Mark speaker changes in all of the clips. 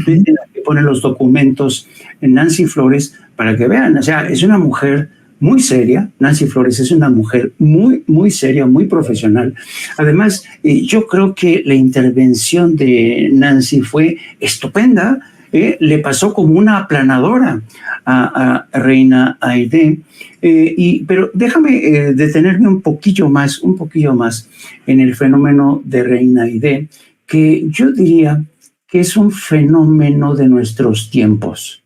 Speaker 1: Twitter, aquí pone los documentos en Nancy Flores para que vean. O sea, es una mujer muy seria. Nancy Flores es una mujer muy, muy seria, muy profesional. Además, yo creo que la intervención de Nancy fue estupenda. Le pasó como una aplanadora a Reina Aide. Pero déjame detenerme un poquillo más en el fenómeno de Reina Aide, que yo diría que es un fenómeno de nuestros tiempos.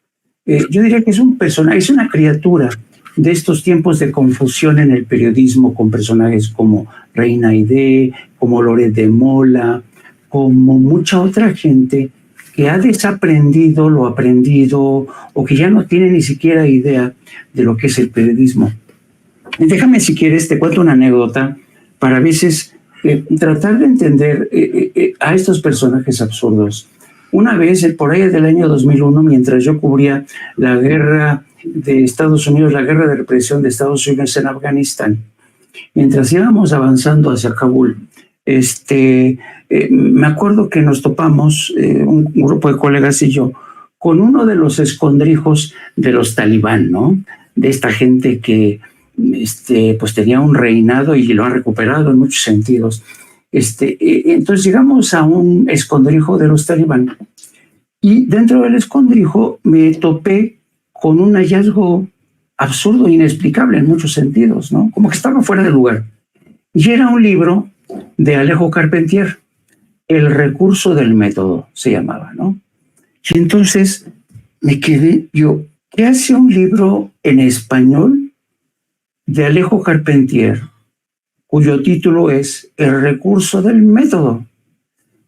Speaker 1: Yo diría que es un personaje, es una criatura de estos tiempos de confusión en el periodismo, con personajes como Reina Aide, como Loret de Mola, como mucha otra gente que ha desaprendido lo aprendido o que ya no tiene ni siquiera idea de lo que es el periodismo. Déjame, si quieres, te cuento una anécdota para a veces tratar de entender a estos personajes absurdos. Una vez, por ahí del año 2001, mientras yo cubría la guerra de Estados Unidos, la guerra de represión de Estados Unidos en Afganistán, mientras íbamos avanzando hacia Kabul, me acuerdo que nos topamos, un grupo de colegas y yo, con uno de los escondrijos de los talibán, ¿no? De esta gente que pues tenía un reinado y lo ha recuperado en muchos sentidos. Entonces llegamos a un escondrijo de los talibán y dentro del escondrijo me topé con un hallazgo absurdo, inexplicable en muchos sentidos, ¿no? Como que estaba fuera de lugar. Y era un libro de Alejo Carpentier, El recurso del método, se llamaba, ¿no? Y entonces me quedé yo, ¿qué hace un libro en español de Alejo Carpentier, cuyo título es El recurso del método,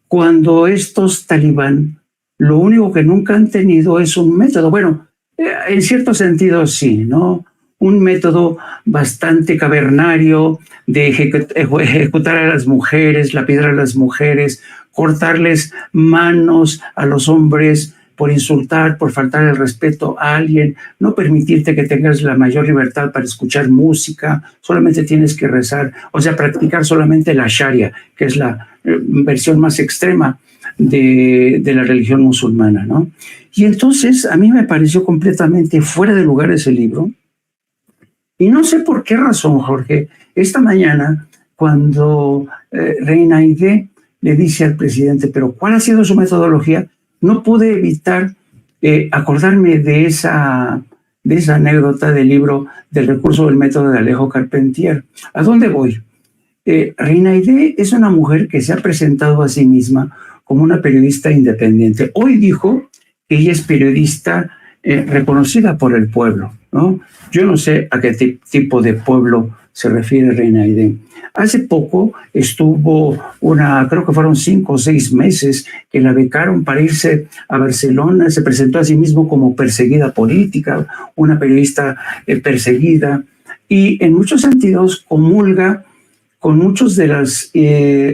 Speaker 1: cuando estos talibán lo único que nunca han tenido es un método? Bueno, en cierto sentido sí, ¿no? Un método bastante cavernario de ejecutar a las mujeres, lapidar a las mujeres, cortarles manos a los hombres por insultar, por faltar el respeto a alguien, no permitirte que tengas la mayor libertad para escuchar música, solamente tienes que rezar, o sea, practicar solamente la Sharia, que es la versión más extrema de la religión musulmana, ¿no? Y entonces a mí me pareció completamente fuera de lugar ese libro. Y no sé por qué razón, Jorge, esta mañana, cuando Reina Aide le dice al presidente, pero ¿cuál ha sido su metodología?, no pude evitar acordarme de esa anécdota del libro del recurso del método de Alejo Carpentier. ¿A dónde voy? Reina Aide es una mujer que se ha presentado a sí misma como una periodista independiente. Hoy dijo que ella es periodista reconocida por el pueblo, ¿no? Yo no sé a qué tipo de pueblo se refiere Reina Aide. Hace poco estuvo creo que fueron 5 o 6 meses que la becaron para irse a Barcelona. Se presentó a sí mismo como perseguida política, una periodista perseguida, y en muchos sentidos comulga con muchas de las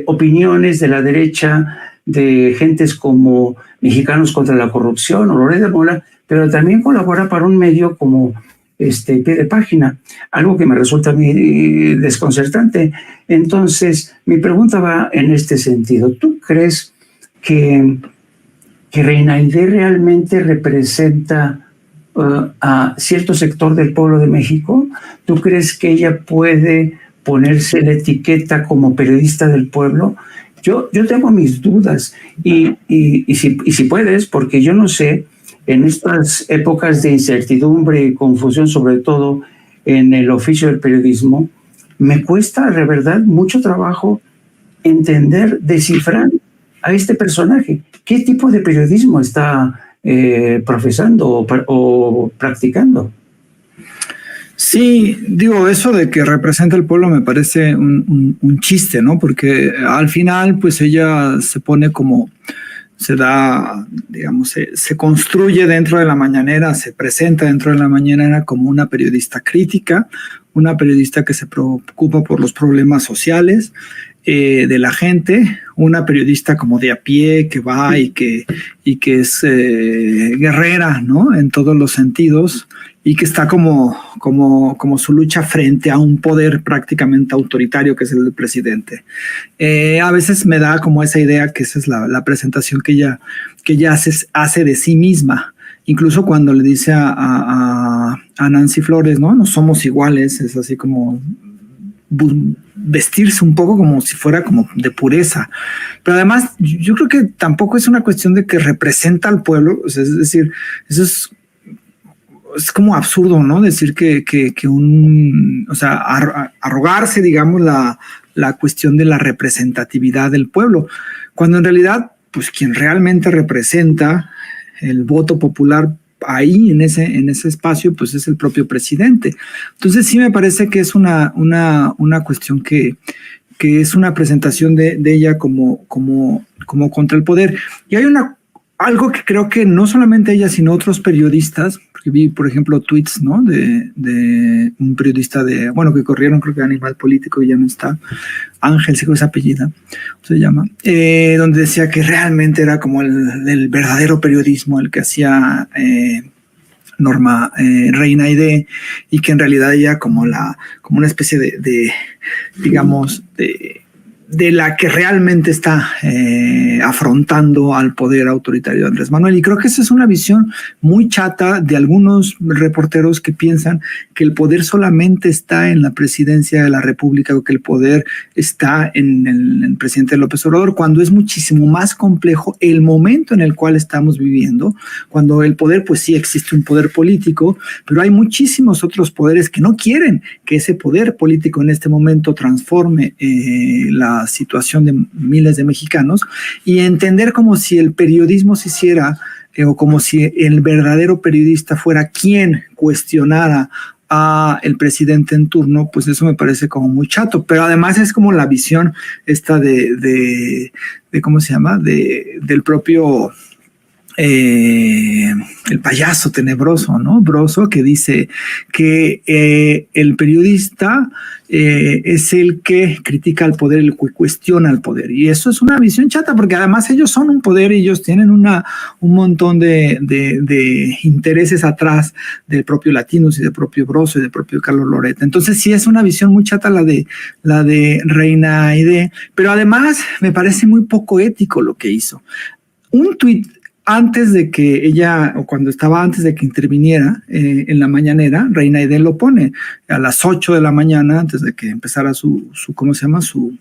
Speaker 1: opiniones de la derecha, de gentes como Mexicanos contra la Corrupción o Loret de Mola, pero también colabora para un medio como Pie de Página, algo que me resulta muy desconcertante. Entonces, mi pregunta va en este sentido. ¿Tú crees que Reina Aide realmente representa a cierto sector del pueblo de México? ¿Tú crees que ella puede ponerse la etiqueta como periodista del pueblo? Yo tengo mis dudas y si puedes, porque yo no sé, en estas épocas de incertidumbre y confusión, sobre todo en el oficio del periodismo, me cuesta de verdad mucho trabajo entender, descifrar a este personaje. ¿Qué tipo de periodismo está profesando o practicando?
Speaker 2: Sí, digo, eso de que representa el pueblo me parece un chiste, ¿no? Porque al final, pues ella se pone como, se da, digamos, se construye dentro de la mañanera, se presenta dentro de la mañanera como una periodista crítica, una periodista que se preocupa por los problemas sociales de la gente, una periodista como de a pie que va y que es guerrera, ¿no? En todos los sentidos, y que está como su lucha frente a un poder prácticamente autoritario que es el del presidente. A veces me da como esa idea que esa es la presentación que ella que ella hace de sí misma. Incluso cuando le dice a Nancy Flores, no somos iguales, es así como vestirse un poco como si fuera como de pureza. Pero además yo creo que tampoco es una cuestión de que representa al pueblo, o sea, es decir, eso es como absurdo, ¿no? Decir que o sea, arrogarse, digamos, la cuestión de la representatividad del pueblo, cuando en realidad, pues quien realmente representa el voto popular ahí en ese espacio, pues es el propio presidente. Entonces sí me parece que es una cuestión que es una presentación de ella como contra el poder. Y hay algo que creo que no solamente ella, sino otros periodistas, porque vi, por ejemplo, tweets, ¿no? de un periodista que corrieron, creo que Animal Político, y ya no está, Ángel, sé que es apellida, se llama, donde decía que realmente era como el verdadero periodismo el que hacía Norma Reina Aidé, y que en realidad ella como una especie de digamos, de la que realmente está afrontando al poder autoritario de Andrés Manuel. Y creo que esa es una visión muy chata de algunos reporteros que piensan que el poder solamente está en la presidencia de la República, o que el poder está en el presidente López Obrador, cuando es muchísimo más complejo el momento en el cual estamos viviendo, cuando el poder, pues sí existe un poder político, pero hay muchísimos otros poderes que no quieren que ese poder político en este momento transforme la situación de miles de mexicanos, y entender como si el periodismo se hiciera o como si el verdadero periodista fuera quien cuestionara a el presidente en turno, pues eso me parece como muy chato. Pero además es como la visión esta de ¿cómo se llama? Del propio el payaso tenebroso, ¿no? Broso, que dice que el periodista es el que critica al poder, el que cuestiona al poder. Y eso es una visión chata, porque además ellos son un poder y ellos tienen un montón de intereses atrás del propio Latinus y del propio Broso y del propio Carlos Loret. Entonces sí es una visión muy chata la de Reina Aidé, pero además me parece muy poco ético lo que hizo. Un tuit antes de que ella, o cuando estaba antes de que interviniera en la mañanera, Reina Aidé lo pone a las 8 de la mañana, antes de que empezara su ¿cómo se llama? Sus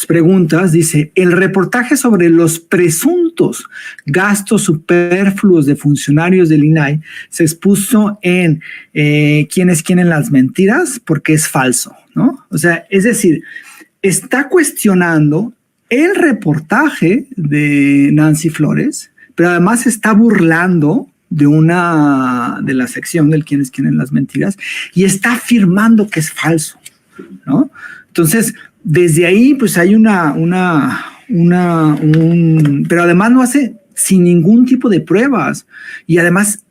Speaker 2: preguntas. Dice: el reportaje sobre los presuntos gastos superfluos de funcionarios del INAI se expuso en ¿quiénes quieren las mentiras? Porque es falso, ¿no? O sea, es decir, está cuestionando el reportaje de Nancy Flores, pero además está burlando de la sección del quiénes quieren las mentiras, y está afirmando que es falso, ¿no? Entonces, desde ahí, pues hay pero además lo hace sin ningún tipo de pruebas, y además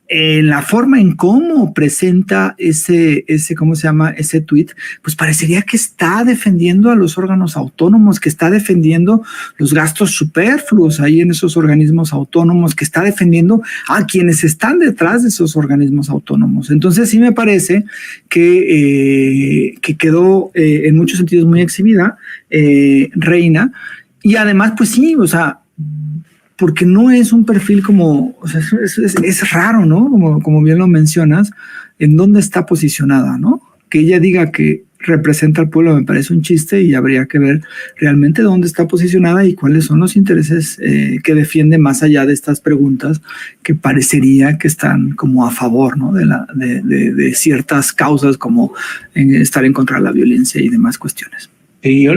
Speaker 2: en la forma en cómo presenta ese ¿cómo se llama? Ese tuit, pues parecería que está defendiendo a los órganos autónomos, que está defendiendo los gastos superfluos ahí en esos organismos autónomos, que está defendiendo a quienes están detrás de esos organismos autónomos. Entonces sí me parece que quedó en muchos sentidos muy exhibida Reina, y además pues sí, o sea, porque no es un perfil como, o sea, es raro, ¿no? Como bien lo mencionas, en dónde está posicionada, ¿no? Que ella diga que representa al pueblo me parece un chiste, y habría que ver realmente dónde está posicionada y cuáles son los intereses que defiende, más allá de estas preguntas que parecería que están como a favor, ¿no? de ciertas causas, como estar en contra de la violencia y demás cuestiones.
Speaker 1: Sí, yo